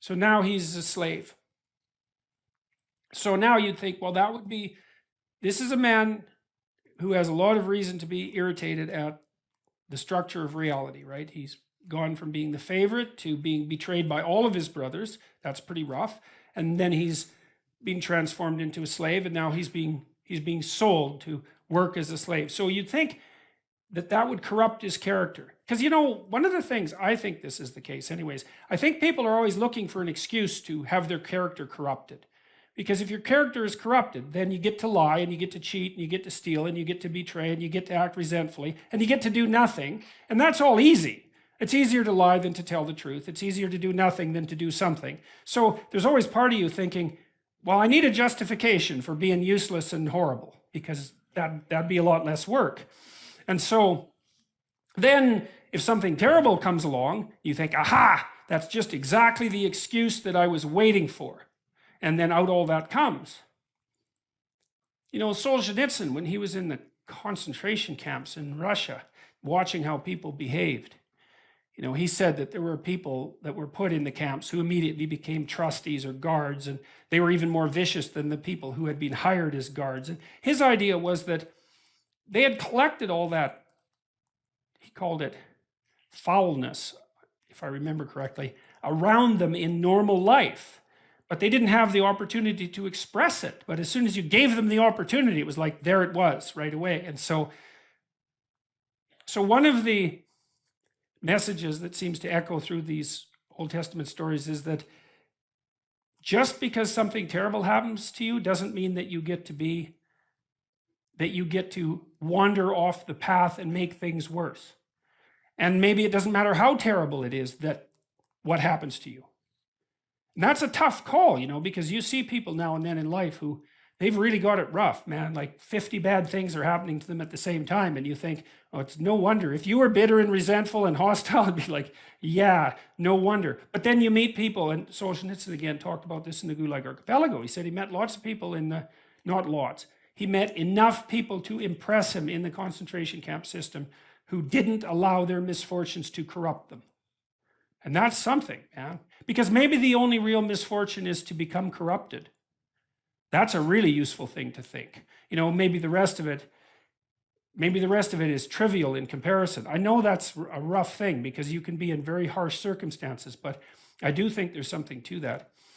So now he's a slave. So now you'd think, well, this is a man who has a lot of reason to be irritated at the structure of reality, right? He's gone from being the favorite to being betrayed by all of his brothers. That's pretty rough. And then he's being transformed into a slave, and now he's being sold to work as a slave. So you'd think that would corrupt his character. Because, one of the things, I think this is the case anyways, I think people are always looking for an excuse to have their character corrupted. Because if your character is corrupted, then you get to lie, and you get to cheat, and you get to steal, and you get to betray, and you get to act resentfully, and you get to do nothing. And that's all easy. It's easier to lie than to tell the truth. It's easier to do nothing than to do something. So there's always part of you thinking, well, I need a justification for being useless and horrible, because that'd be a lot less work. And so then if something terrible comes along, you think, aha, that's just exactly the excuse that I was waiting for. And then out all that comes. Solzhenitsyn, when he was in the concentration camps in Russia, watching how people behaved, he said that there were people that were put in the camps who immediately became trustees or guards, and they were even more vicious than the people who had been hired as guards. And his idea was that they had collected all that, he called it foulness, if I remember correctly, around them in normal life. But they didn't have the opportunity to express it. But as soon as you gave them the opportunity, it was like, there it was right away. And so one of the messages that seems to echo through these Old Testament stories is that just because something terrible happens to you doesn't mean that you get to wander off the path and make things worse. And maybe it doesn't matter how terrible it is that what happens to you. And that's a tough call, because you see people now and then in life who they've really got it rough, man. Like 50 bad things are happening to them at the same time. And you think, oh, it's no wonder. If you were bitter and resentful and hostile, it'd be like, yeah, no wonder. But then you meet people, and Solzhenitsyn again talked about this in the Gulag Archipelago. He said he met lots of people not lots. He met enough people to impress him in the concentration camp system who didn't allow their misfortunes to corrupt them. And that's something, man. Because maybe the only real misfortune is to become corrupted. That's a really useful thing to think. Maybe the rest of it is trivial in comparison. I know that's a rough thing because you can be in very harsh circumstances, but I do think there's something to that.